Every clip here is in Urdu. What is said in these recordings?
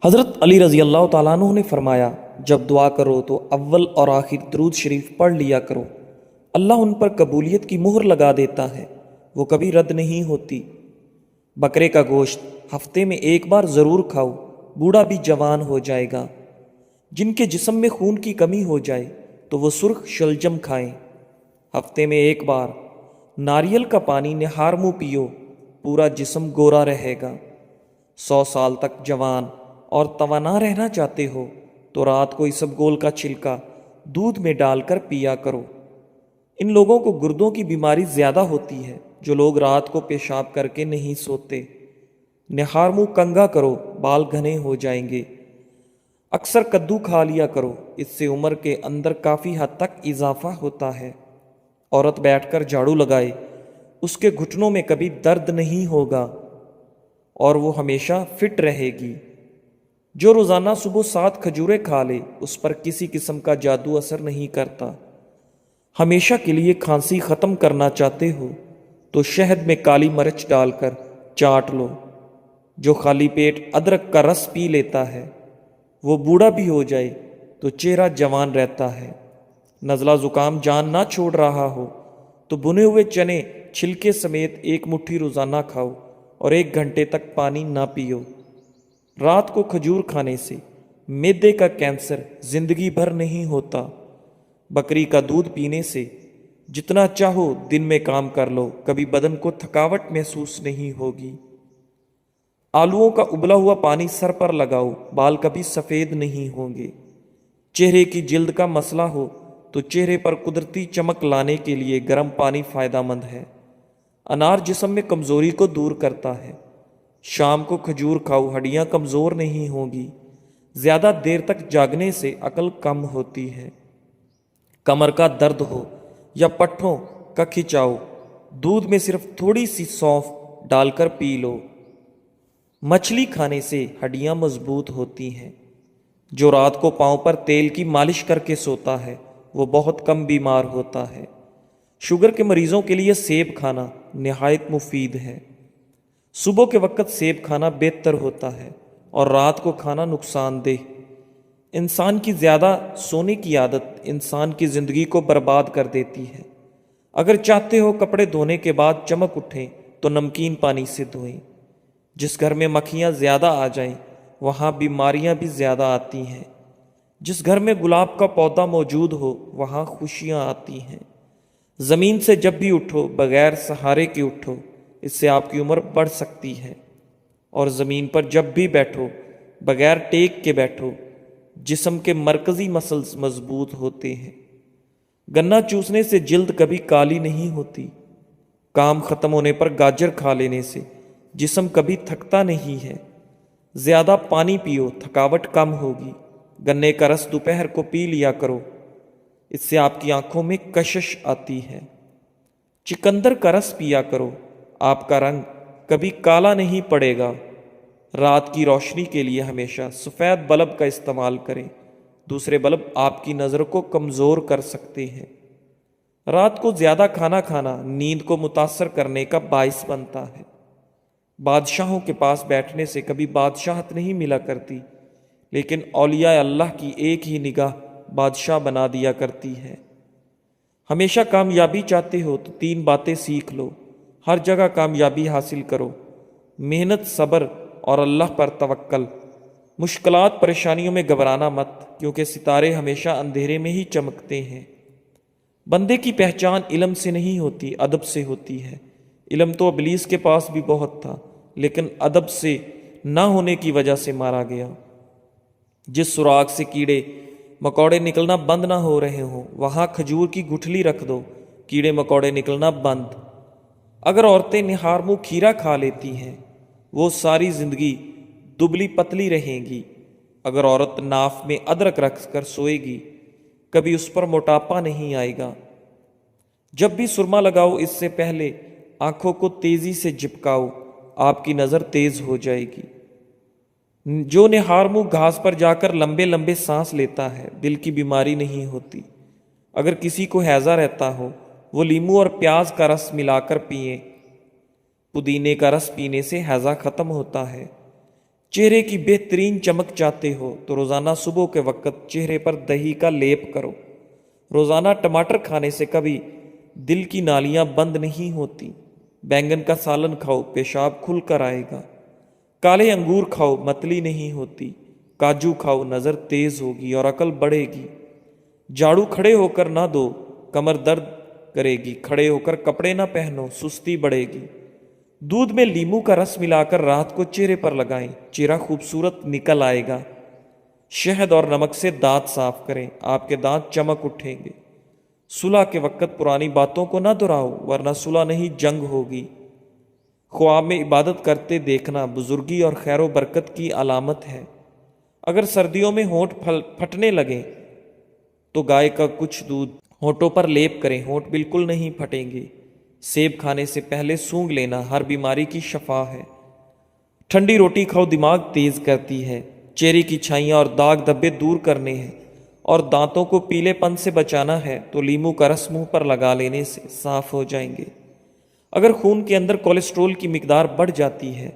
حضرت علی رضی اللہ تعالیٰ عنہ نے فرمایا، جب دعا کرو تو اول اور آخر درود شریف پڑھ لیا کرو، اللہ ان پر قبولیت کی مہر لگا دیتا ہے، وہ کبھی رد نہیں ہوتی۔ بکرے کا گوشت ہفتے میں ایک بار ضرور کھاؤ، بوڑھا بھی جوان ہو جائے گا۔ جن کے جسم میں خون کی کمی ہو جائے تو وہ سرخ شلجم کھائیں۔ ہفتے میں ایک بار ناریل کا پانی نہار منہ پیو، پورا جسم گورا رہے گا۔ 100 سال تک جوان اور توانا رہنا چاہتے ہو تو رات کو اسبگول کا چھلکا دودھ میں ڈال کر پیا کرو۔ ان لوگوں کو گردوں کی بیماری زیادہ ہوتی ہے جو لوگ رات کو پیشاب کر کے نہیں سوتے۔ نہار منہ کنگھا کرو، بال گھنے ہو جائیں گے۔ اکثر کدو کھا لیا کرو، اس سے عمر کے اندر کافی حد تک اضافہ ہوتا ہے۔ عورت بیٹھ کر جھاڑو لگائے، اس کے گھٹنوں میں کبھی درد نہیں ہوگا اور وہ ہمیشہ فٹ رہے گی۔ جو روزانہ صبح 7 کھجوریں کھا لے، اس پر کسی قسم کا جادو اثر نہیں کرتا۔ ہمیشہ کے لیے کھانسی ختم کرنا چاہتے ہو تو شہد میں کالی مرچ ڈال کر چاٹ لو۔ جو خالی پیٹ ادرک کا رس پی لیتا ہے وہ بوڑھا بھی ہو جائے تو چہرہ جوان رہتا ہے۔ نزلہ زکام جان نہ چھوڑ رہا ہو تو بنے ہوئے چنے چھلکے سمیت 1 مٹھی روزانہ کھاؤ اور 1 گھنٹے تک پانی نہ پیو۔ رات کو کھجور کھانے سے معدے کا کینسر زندگی بھر نہیں ہوتا۔ بکری کا دودھ پینے سے جتنا چاہو دن میں کام کر لو، کبھی بدن کو تھکاوٹ محسوس نہیں ہوگی۔ آلوؤں کا ابلا ہوا پانی سر پر لگاؤ، بال کبھی سفید نہیں ہوں گے۔ چہرے کی جلد کا مسئلہ ہو تو چہرے پر قدرتی چمک لانے کے لیے گرم پانی فائدہ مند ہے۔ انار جسم میں کمزوری کو دور کرتا ہے۔ شام کو کھجور کھاؤ، ہڈیاں کمزور نہیں ہوں گی۔ زیادہ دیر تک جاگنے سے عقل کم ہوتی ہے۔ کمر کا درد ہو یا پٹھوں کا کھچاؤ، دودھ میں صرف تھوڑی سی سونف ڈال کر پی لو۔ مچھلی کھانے سے ہڈیاں مضبوط ہوتی ہیں۔ جو رات کو پاؤں پر تیل کی مالش کر کے سوتا ہے وہ بہت کم بیمار ہوتا ہے۔ شوگر کے مریضوں کے لیے سیب کھانا نہایت مفید ہے۔ صبح کے وقت سیب کھانا بہتر ہوتا ہے اور رات کو کھانا نقصان دہ۔ انسان کی زیادہ سونے کی عادت انسان کی زندگی کو برباد کر دیتی ہے۔ اگر چاہتے ہو کپڑے دھونے کے بعد چمک اٹھیں تو نمکین پانی سے دھوئیں۔ جس گھر میں مکھیاں زیادہ آ جائیں وہاں بیماریاں بھی زیادہ آتی ہیں۔ جس گھر میں گلاب کا پودا موجود ہو وہاں خوشیاں آتی ہیں۔ زمین سے جب بھی اٹھو بغیر سہارے کے اٹھو، اس سے آپ کی عمر بڑھ سکتی ہے۔ اور زمین پر جب بھی بیٹھو بغیر ٹیک کے بیٹھو، جسم کے مرکزی مسلز مضبوط ہوتے ہیں۔ گنا چوسنے سے جلد کبھی کالی نہیں ہوتی۔ کام ختم ہونے پر گاجر کھا لینے سے جسم کبھی تھکتا نہیں ہے۔ زیادہ پانی پیو، تھکاوٹ کم ہوگی۔ گنے کا رس دوپہر کو پی لیا کرو، اس سے آپ کی آنکھوں میں کشش آتی ہے۔ چقندر کا رس پیا کرو، آپ کا رنگ کبھی کالا نہیں پڑے گا۔ رات کی روشنی کے لیے ہمیشہ سفید بلب کا استعمال کریں، دوسرے بلب آپ کی نظر کو کمزور کر سکتے ہیں۔ رات کو زیادہ کھانا کھانا نیند کو متاثر کرنے کا باعث بنتا ہے۔ بادشاہوں کے پاس بیٹھنے سے کبھی بادشاہت نہیں ملا کرتی، لیکن اولیاء اللہ کی ایک ہی نگاہ بادشاہ بنا دیا کرتی ہے۔ ہمیشہ کامیابی چاہتے ہو تو 3 باتیں سیکھ لو، ہر جگہ کامیابی حاصل کرو: محنت، صبر اور اللہ پر توکل۔ مشکلات پریشانیوں میں گھبرانا مت، کیونکہ ستارے ہمیشہ اندھیرے میں ہی چمکتے ہیں۔ بندے کی پہچان علم سے نہیں ہوتی، ادب سے ہوتی ہے۔ علم تو ابلیس کے پاس بھی بہت تھا، لیکن ادب سے نہ ہونے کی وجہ سے مارا گیا۔ جس سوراخ سے کیڑے مکوڑے نکلنا بند نہ ہو رہے ہوں وہاں کھجور کی گٹھلی رکھ دو، کیڑے مکوڑے نکلنا بند۔ اگر عورتیں نہار منہ کھیرا کھا لیتی ہیں وہ ساری زندگی دبلی پتلی رہیں گی۔ اگر عورت ناف میں ادرک رکھ کر سوئے گی کبھی اس پر موٹاپا نہیں آئے گا۔ جب بھی سرما لگاؤ اس سے پہلے آنکھوں کو تیزی سے جھپکاؤ، آپ کی نظر تیز ہو جائے گی۔ جو نہار منہ گھاس پر جا کر لمبے لمبے سانس لیتا ہے دل کی بیماری نہیں ہوتی۔ اگر کسی کو ہیضہ رہتا ہو وہ لیموں اور پیاز کا رس ملا کر پئیں۔ پودینے کا رس پینے سے ہیضہ ختم ہوتا ہے۔ چہرے کی بہترین چمک چاہتے ہو تو روزانہ صبح کے وقت چہرے پر دہی کا لیپ کرو۔ روزانہ ٹماٹر کھانے سے کبھی دل کی نالیاں بند نہیں ہوتی۔ بینگن کا سالن کھاؤ، پیشاب کھل کر آئے گا۔ کالے انگور کھاؤ، متلی نہیں ہوتی۔ کاجو کھاؤ، نظر تیز ہوگی اور عقل بڑھے گی۔ جھاڑو کھڑے ہو کر نہ دو، کمر درد کرے گی۔ کھڑے ہو کر کپڑے نہ پہنو، سستی بڑھے گی۔ دودھ میں لیموں کا رس ملا کر رات کو چہرے پر لگائیں، چہرہ خوبصورت نکل آئے گا۔ شہد اور نمک سے دانت صاف کریں، آپ کے دانت چمک اٹھیں گے۔ صلح کے وقت پرانی باتوں کو نہ دہراؤ، ورنہ صلح نہیں جنگ ہوگی۔ خواب میں عبادت کرتے دیکھنا بزرگی اور خیر و برکت کی علامت ہے۔ اگر سردیوں میں ہونٹ پھٹنے لگیں تو گائے کا کچھ دودھ ہونٹوں پر لیپ کریں، ہونٹ بالکل نہیں پھٹیں گے۔ سیب کھانے سے پہلے سونگھ لینا ہر بیماری کی شفا ہے۔ ٹھنڈی روٹی کھاؤ، دماغ تیز کرتی ہے۔ چہرے کی چھائیاں اور داغ دھبے دور کرنے ہیں اور دانتوں کو پیلے پن سے بچانا ہے تو لیموں کا رس منہ پر لگا لینے سے صاف ہو جائیں گے۔ اگر خون کے اندر کولیسٹرول کی مقدار بڑھ جاتی ہے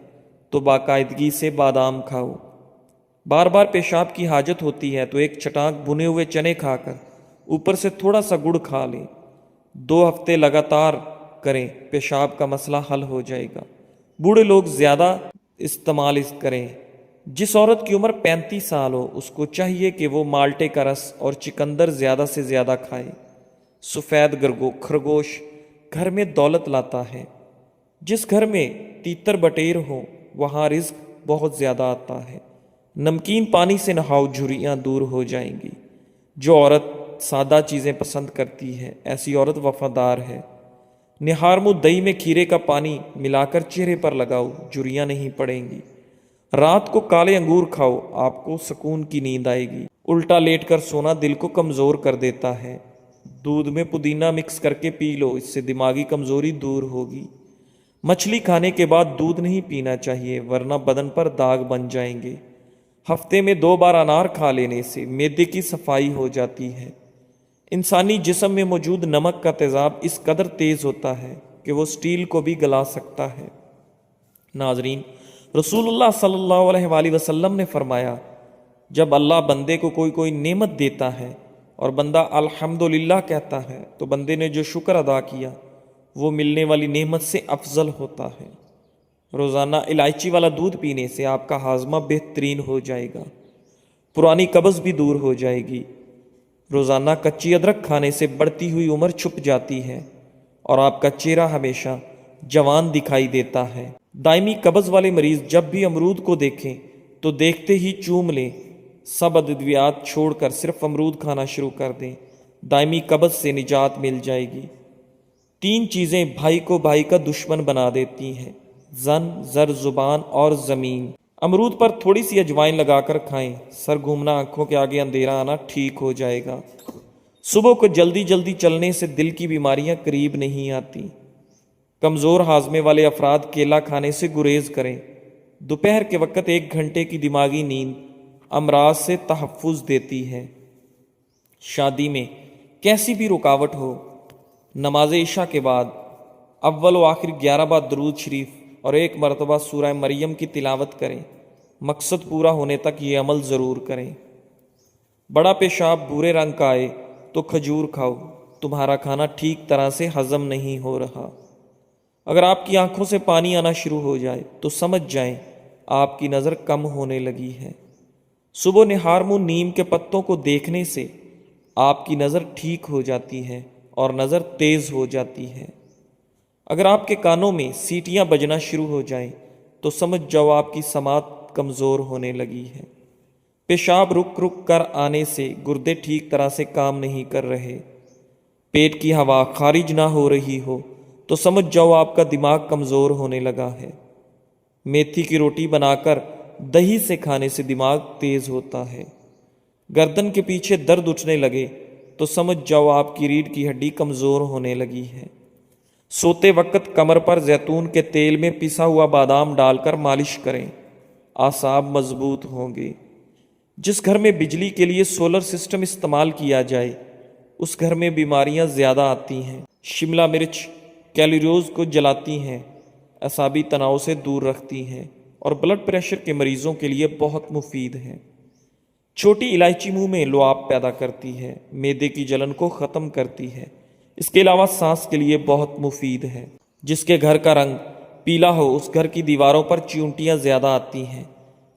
تو باقاعدگی سے بادام کھاؤ۔ بار بار پیشاب کی حاجت ہوتی ہے تو ایک چٹانک بھنے ہوئے چنے کھا کر اوپر سے تھوڑا سا گڑ کھا لیں۔ 2 ہفتے لگاتار کریں، پیشاب کا مسئلہ حل ہو جائے گا۔ بوڑھے لوگ زیادہ استعمال کریں۔ جس عورت کی عمر 35 سال ہو اس کو چاہیے کہ وہ مالٹے کا رس اور چکندر زیادہ سے زیادہ کھائے۔ سفید خرگوش گھر میں دولت لاتا ہے۔ جس گھر میں تیتر بٹیر ہو وہاں رزق بہت زیادہ آتا ہے۔ نمکین پانی سے نہاؤ، جھریاں دور ہو جائیں گی۔ جو عورت سادہ چیزیں پسند کرتی ہے ایسی عورت وفادار ہے۔ نہار منہ دہی میں کھیرے کا پانی ملا کر چہرے پر لگاؤ، جھریاں نہیں پڑیں گی۔ رات کو کالے انگور کھاؤ، آپ کو سکون کی نیند آئے گی۔ الٹا لیٹ کر سونا دل کو کمزور کر دیتا ہے۔ دودھ میں پودینہ مکس کر کے پی لو، اس سے دماغی کمزوری دور ہوگی۔ مچھلی کھانے کے بعد دودھ نہیں پینا چاہیے ورنہ بدن پر داغ بن جائیں گے۔ ہفتے میں 2 بار انار کھا لینے سے معدے کی صفائی ہو جاتی ہے۔ انسانی جسم میں موجود نمک کا تیزاب اس قدر تیز ہوتا ہے کہ وہ سٹیل کو بھی گلا سکتا ہے۔ ناظرین، رسول اللہ صلی اللہ علیہ وآلہ وسلم نے فرمایا، جب اللہ بندے کو کوئی نعمت دیتا ہے اور بندہ الحمدللہ کہتا ہے تو بندے نے جو شکر ادا کیا وہ ملنے والی نعمت سے افضل ہوتا ہے۔ روزانہ الائچی والا دودھ پینے سے آپ کا ہاضمہ بہترین ہو جائے گا، پرانی قبض بھی دور ہو جائے گی۔ روزانہ کچی ادرک کھانے سے بڑھتی ہوئی عمر چھپ جاتی ہے اور آپ کا چہرہ ہمیشہ جوان دکھائی دیتا ہے۔ دائمی قبض والے مریض جب بھی امرود کو دیکھیں تو دیکھتے ہی چوم لیں، سب ادویات چھوڑ کر صرف امرود کھانا شروع کر دیں، دائمی قبض سے نجات مل جائے گی۔ 3 چیزیں بھائی کو بھائی کا دشمن بنا دیتی ہیں: زن، زر، زبان اور زمین۔ امرود پر تھوڑی سی اجوائن لگا کر کھائیں، سر گھومنا، آنکھوں کے آگے اندھیرا آنا ٹھیک ہو جائے گا۔ صبح کو جلدی چلنے سے دل کی بیماریاں قریب نہیں آتی۔ کمزور ہاضمے والے افراد کیلا کھانے سے گریز کریں۔ دوپہر کے وقت 1 گھنٹے کی دماغی نیند امراض سے تحفظ دیتی ہے۔ شادی میں کیسی بھی رکاوٹ ہو، نماز عشاء کے بعد اول و آخر 11 بار درود شریف اور 1 مرتبہ سورہ مریم کی تلاوت کریں۔ مقصد پورا ہونے تک یہ عمل ضرور کریں۔ بڑا پیشاب بھورے رنگ کا آئے تو کھجور کھاؤ، تمہارا کھانا ٹھیک طرح سے ہضم نہیں ہو رہا۔ اگر آپ کی آنکھوں سے پانی آنا شروع ہو جائے تو سمجھ جائیں آپ کی نظر کم ہونے لگی ہے۔ صبح نہار منہ نیم کے پتوں کو دیکھنے سے آپ کی نظر ٹھیک ہو جاتی ہے اور نظر تیز ہو جاتی ہے۔ اگر آپ کے کانوں میں سیٹیاں بجنا شروع ہو جائیں تو سمجھ جاؤ آپ کی سماعت کمزور ہونے لگی ہے۔ پیشاب رک کر آنے سے گردے ٹھیک طرح سے کام نہیں کر رہے، پیٹ کی ہوا خارج نہ ہو رہی ہو تو سمجھ جاؤ آپ کا دماغ کمزور ہونے لگا ہے۔ میتھی کی روٹی بنا کر دہی سے کھانے سے دماغ تیز ہوتا ہے۔ گردن کے پیچھے درد اٹھنے لگے تو سمجھ جاؤ آپ کی ریڑھ کی ہڈی کمزور ہونے لگی ہے۔ سوتے وقت کمر پر زیتون کے تیل میں پسا ہوا بادام ڈال کر مالش کریں، اعصاب مضبوط ہوں گے۔ جس گھر میں بجلی کے لیے سولر سسٹم استعمال کیا جائے اس گھر میں بیماریاں زیادہ آتی ہیں۔ شملہ مرچ کیلوریز کو جلاتی ہیں، اعصابی تناؤ سے دور رکھتی ہیں اور بلڈ پریشر کے مریضوں کے لیے بہت مفید ہے۔ چھوٹی الائچی منہ میں لعاب پیدا کرتی ہے، معدے کی جلن کو ختم کرتی ہے۔ اس کے علاوہ سانس کے لیے بہت مفید ہے۔ جس کے گھر کا رنگ پیلا ہو اس گھر کی دیواروں پر چیونٹیاں زیادہ آتی ہیں۔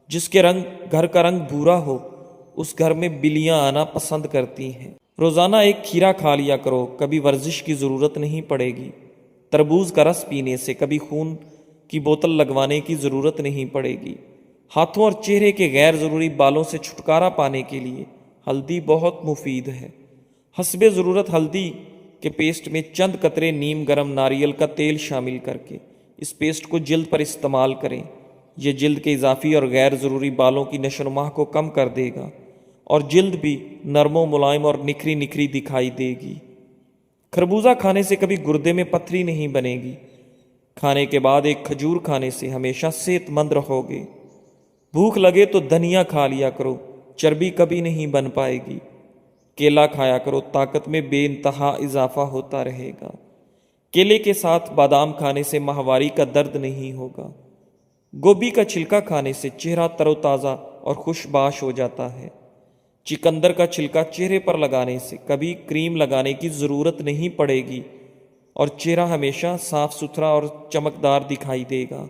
جس کے گھر کا رنگ بھورا ہو اس گھر میں بلیاں آنا پسند کرتی ہیں۔ روزانہ ایک کھیرا کھا لیا کرو، کبھی ورزش کی ضرورت نہیں پڑے گی۔ تربوز کا رس پینے سے کبھی خون کی بوتل لگوانے کی ضرورت نہیں پڑے گی۔ ہاتھوں اور چہرے کے غیر ضروری بالوں سے چھٹکارا پانے کے لیے ہلدی بہت مفید ہے۔ حسب ضرورت ہلدی کے پیسٹ میں چند قطرے نیم گرم ناریل کا تیل شامل کر کے اس پیسٹ کو جلد پر استعمال کریں۔ یہ جلد کے اضافی اور غیر ضروری بالوں کی نشو و نما کو کم کر دے گا اور جلد بھی نرم و ملائم اور نکھری نکھری دکھائی دے گی۔ خربوزہ کھانے سے کبھی گردے میں پتھری نہیں بنے گی۔ کھانے کے بعد ایک کھجور کھانے سے ہمیشہ صحت مند رہو گے۔ بھوک لگے تو دھنیا کھا لیا کرو، چربی کبھی نہیں بن پائے گی۔ کیلا کھایا کرو، طاقت میں بے انتہا اضافہ ہوتا رہے گا۔ کیلے کے ساتھ بادام کھانے سے ماہواری کا درد نہیں ہوگا۔ گوبھی کا چھلکا کھانے سے چہرہ تر و تازہ اور خوش باش ہو جاتا ہے۔ چکندر کا چھلکا چہرے پر لگانے سے کبھی کریم لگانے کی ضرورت نہیں پڑے گی اور چہرہ ہمیشہ صاف ستھرا اور چمکدار دکھائی دے گا۔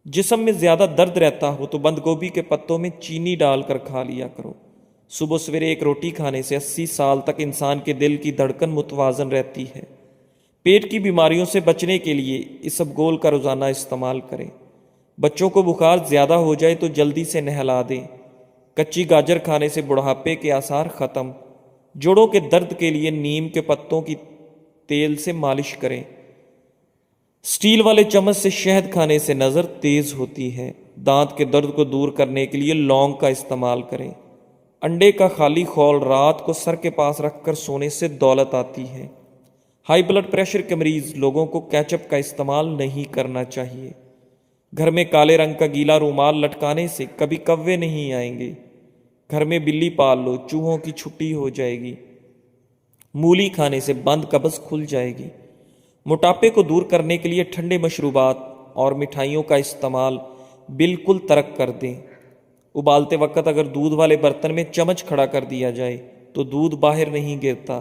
جسم میں زیادہ درد رہتا ہو تو بند گوبھی کے پتوں میں چینی ڈال کر کھا لیا کرو۔ صبح سویرے ایک روٹی کھانے سے 80 سال تک انسان کے دل کی دھڑکن متوازن رہتی ہے۔ پیٹ کی بیماریوں سے بچنے کے لیے اسبگول کا روزانہ استعمال کریں۔ بچوں کو بخار زیادہ ہو جائے تو جلدی سے نہلا دیں۔ کچی گاجر کھانے سے بڑھاپے کے آثار ختم۔ جوڑوں کے درد کے لیے نیم کے پتوں کی تیل سے مالش کریں۔ سٹیل والے چمچ سے شہد کھانے سے نظر تیز ہوتی ہے۔ دانت کے درد کو دور کرنے کے لیے لونگ کا استعمال کریں۔ انڈے کا خالی خول رات کو سر کے پاس رکھ کر سونے سے دولت آتی ہے۔ ہائی بلڈ پریشر کے مریض لوگوں کو کیچپ کا استعمال نہیں کرنا چاہیے۔ گھر میں کالے رنگ کا گیلا رومال لٹکانے سے کبھی کوے نہیں آئیں گے۔ گھر میں بلی پال لو، چوہوں کی چھٹی ہو جائے گی۔ مولی کھانے سے بند قبض کھل جائے گی۔ موٹاپے کو دور کرنے کے لیے ٹھنڈے مشروبات اور مٹھائیوں کا استعمال بالکل ترک کر دیں۔ ابالتے وقت اگر دودھ والے برتن میں چمچ کھڑا کر دیا جائے تو دودھ باہر نہیں گرتا۔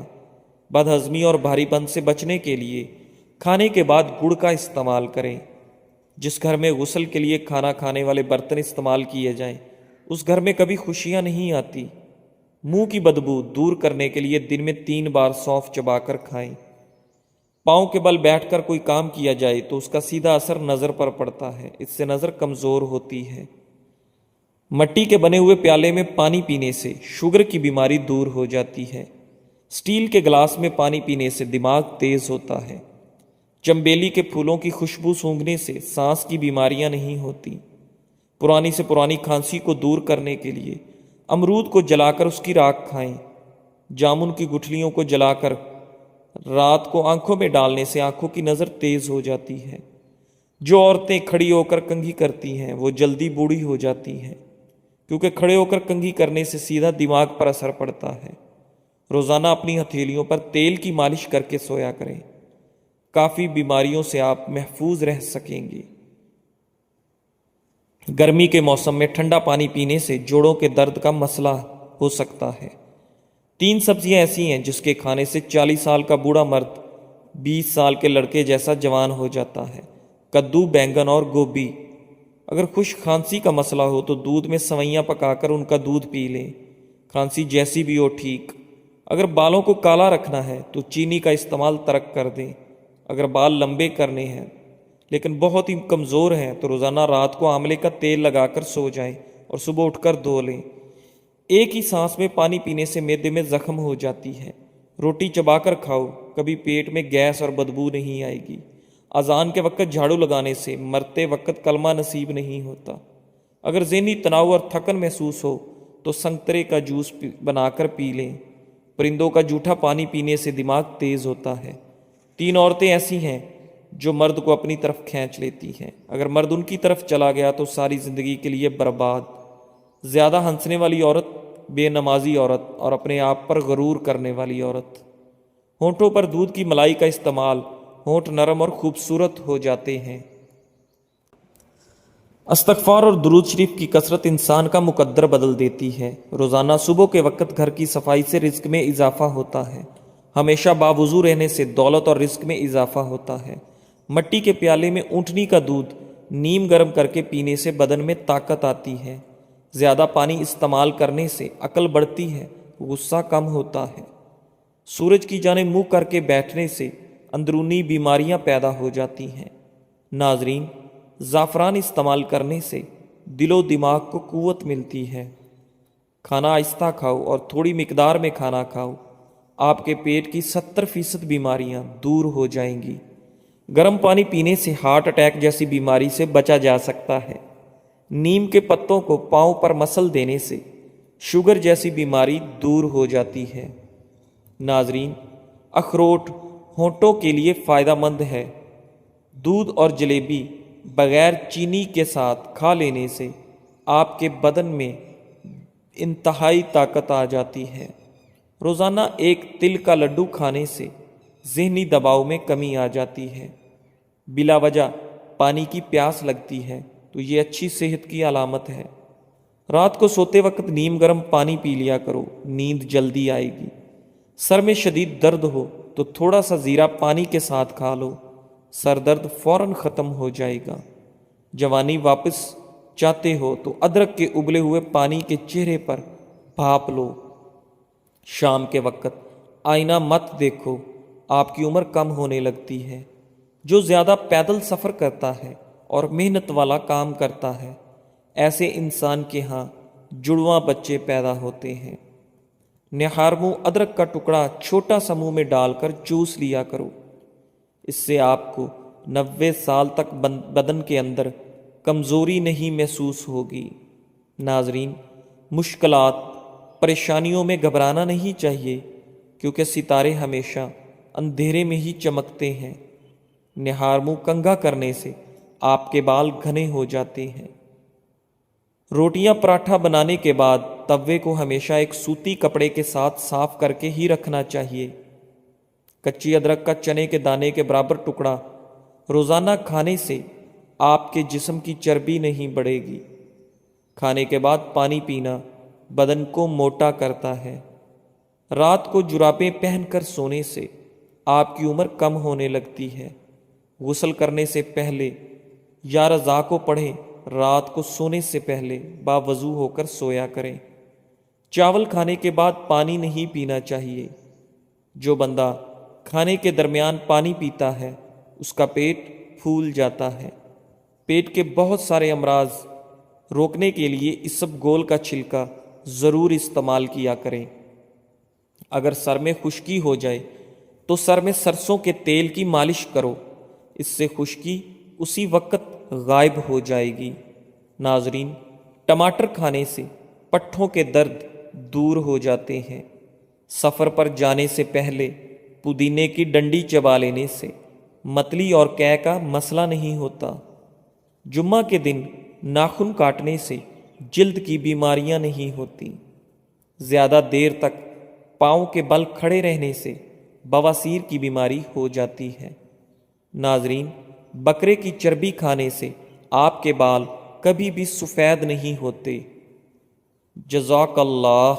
بد ہضمی اور بھاری پن سے بچنے کے لیے کھانے کے بعد گڑ کا استعمال کریں۔ جس گھر میں غسل کے لیے کھانا کھانے والے برتن استعمال کیے جائیں اس گھر میں کبھی خوشیاں نہیں آتی۔ منہ کی بدبو دور کرنے کے لیے دن میں 3 بار سونف چبا کر کھائیں۔ پاؤں کے بل بیٹھ کر کوئی کام کیا جائے تو اس کا سیدھا اثر نظر پر پڑتا ہے، اس سے نظر کمزور ہوتی ہے۔ مٹی کے بنے ہوئے پیالے میں پانی پینے سے شوگر کی بیماری دور ہو جاتی ہے۔ سٹیل کے گلاس میں پانی پینے سے دماغ تیز ہوتا ہے۔ چنبیلی کے پھولوں کی خوشبو سونگھنے سے سانس کی بیماریاں نہیں ہوتی۔ پرانی سے پرانی کھانسی کو دور کرنے کے لیے امرود کو جلا کر اس کی راکھ کھائیں۔ جامن کی گٹھلیوں کو جلا کر رات کو آنکھوں میں ڈالنے سے آنکھوں کی نظر تیز ہو جاتی ہے۔ جو عورتیں کھڑی ہو کر کنگھی کرتی ہیں وہ جلدی بوڑھی ہو جاتی ہیں، کیونکہ کھڑے ہو کر کنگھی کرنے سے سیدھا دماغ پر اثر پڑتا ہے۔ روزانہ اپنی ہتھیلیوں پر تیل کی مالش کر کے سویا کریں۔ کافی بیماریوں سے آپ محفوظ رہ سکیں گے۔ گرمی کے موسم میں ٹھنڈا پانی پینے سے جوڑوں کے درد کا مسئلہ ہو سکتا ہے۔ 3 سبزیاں ایسی ہیں جس کے کھانے سے 40 سال کا بوڑھا مرد 20 سال کے لڑکے جیسا جوان ہو جاتا ہے۔ کدو، بینگن اور گوبھی۔ اگر خشک کھانسی کا مسئلہ ہو تو دودھ میں سوئیاں پکا کر ان کا دودھ پی لیں۔ کھانسی جیسی بھی ہو ٹھیک۔ اگر بالوں کو کالا رکھنا ہے تو چینی کا استعمال ترک کر دیں۔ اگر بال لمبے کرنے ہیں لیکن بہت ہی کمزور ہیں تو روزانہ رات کو آملے کا تیل لگا کر سو جائیں اور صبح اٹھ کر دھو لیں۔ ایک ہی سانس میں پانی پینے سے معدے میں زخم ہو جاتی ہے۔ روٹی چبا کر کھاؤ، کبھی پیٹ میں گیس اور بدبو نہیں آئے گی۔ اذان کے وقت جھاڑو لگانے سے مرتے وقت کلمہ نصیب نہیں ہوتا۔ اگر ذہنی تناؤ اور تھکن محسوس ہو تو سنترے کا جوس بنا کر پی لیں۔ پرندوں کا جھوٹا پانی پینے سے دماغ تیز ہوتا ہے۔ 3 عورتیں ایسی ہیں جو مرد کو اپنی طرف کھینچ لیتی ہیں۔ اگر مرد ان کی طرف چلا گیا تو ساری زندگی کے لیے برباد۔ زیادہ ہنسنے والی عورت، بے نمازی عورت اور اپنے آپ پر غرور کرنے والی عورت۔ ہونٹوں پر دودھ کی ملائی کا استعمال، ہونٹ نرم اور خوبصورت ہو جاتے ہیں۔ استغفار اور درود شریف کی کثرت انسان کا مقدر بدل دیتی ہے۔ روزانہ صبح کے وقت گھر کی صفائی سے رزق میں اضافہ ہوتا ہے۔ ہمیشہ باوضو رہنے سے دولت اور رزق میں اضافہ ہوتا ہے۔ مٹی کے پیالے میں اونٹنی کا دودھ نیم گرم کر کے پینے سے بدن میں طاقت آتی ہے۔ زیادہ پانی استعمال کرنے سے عقل بڑھتی ہے، غصہ کم ہوتا ہے۔ سورج کی جانب منہ کر کے بیٹھنے سے اندرونی بیماریاں پیدا ہو جاتی ہیں۔ ناظرین، زعفران استعمال کرنے سے دل و دماغ کو قوت ملتی ہے۔ کھانا آہستہ کھاؤ اور تھوڑی مقدار میں کھانا کھاؤ، آپ کے پیٹ کی 70% بیماریاں دور ہو جائیں گی۔ گرم پانی پینے سے ہارٹ اٹیک جیسی بیماری سے بچا جا سکتا ہے۔ نیم کے پتوں کو پاؤں پر مسل دینے سے شوگر جیسی بیماری دور ہو جاتی ہے۔ ناظرین، اخروٹ ہونٹوں کے لیے فائدہ مند ہے۔ دودھ اور جلیبی بغیر چینی کے ساتھ کھا لینے سے آپ کے بدن میں انتہائی طاقت آ جاتی ہے۔ روزانہ ایک تل کا لڈو کھانے سے ذہنی دباؤ میں کمی آ جاتی ہے۔ بلا وجہ پانی کی پیاس لگتی ہے تو یہ اچھی صحت کی علامت ہے۔ رات کو سوتے وقت نیم گرم پانی پی لیا کرو، نیند جلدی آئے گی۔ سر میں شدید درد ہو تو تھوڑا سا زیرہ پانی کے ساتھ کھا لو، سر درد فوراً ختم ہو جائے گا۔ جوانی واپس چاہتے ہو تو ادرک کے ابلے ہوئے پانی کے چہرے پر بھاپ لو۔ شام کے وقت آئینہ مت دیکھو، آپ کی عمر کم ہونے لگتی ہے۔ جو زیادہ پیدل سفر کرتا ہے اور محنت والا کام کرتا ہے، ایسے انسان کے ہاں جڑواں بچے پیدا ہوتے ہیں۔ نہار منہ ادرک کا ٹکڑا چھوٹا سا منہ میں ڈال کر چوس لیا کرو، اس سے آپ کو 90 سال تک بدن کے اندر کمزوری نہیں محسوس ہوگی۔ ناظرین، مشکلات، پریشانیوں میں گھبرانا نہیں چاہیے، کیونکہ ستارے ہمیشہ اندھیرے میں ہی چمکتے ہیں۔ نہار منہ کنگھا کرنے سے آپ کے بال گھنے ہو جاتے ہیں۔ روٹیاں پراٹھا بنانے کے بعد توے کو ہمیشہ ایک سوتی کپڑے کے ساتھ صاف کر کے ہی رکھنا چاہیے۔ کچی ادرک کا چنے کے دانے کے برابر ٹکڑا روزانہ کھانے سے آپ کے جسم کی چربی نہیں بڑھے گی۔ کھانے کے بعد پانی پینا بدن کو موٹا کرتا ہے۔ رات کو جرابیں پہن کر سونے سے آپ کی عمر کم ہونے لگتی ہے۔ غسل کرنے سے پہلے یا رضا کو پڑھیں، رات کو سونے سے پہلے باوضو ہو کر سویا کریں۔ چاول کھانے کے بعد پانی نہیں پینا چاہیے۔ جو بندہ کھانے کے درمیان پانی پیتا ہے اس کا پیٹ پھول جاتا ہے۔ پیٹ کے بہت سارے امراض روکنے کے لیے اسب گول کا چھلکا ضرور استعمال کیا کریں۔ اگر سر میں خشکی ہو جائے تو سر میں سرسوں کے تیل کی مالش کرو، اس سے خشکی اسی وقت غائب ہو جائے گی۔ ناظرین، ٹماٹر کھانے سے پٹھوں کے درد دور ہو جاتے ہیں۔ سفر پر جانے سے پہلے پودینے کی ڈنڈی چبا لینے سے متلی اور قے کا مسئلہ نہیں ہوتا۔ جمعہ کے دن ناخن کاٹنے سے جلد کی بیماریاں نہیں ہوتی۔ زیادہ دیر تک پاؤں کے بل کھڑے رہنے سے بواسیر کی بیماری ہو جاتی ہے۔ ناظرین، بکرے کی چربی کھانے سے آپ کے بال کبھی بھی سفید نہیں ہوتے۔ جزاک اللہ۔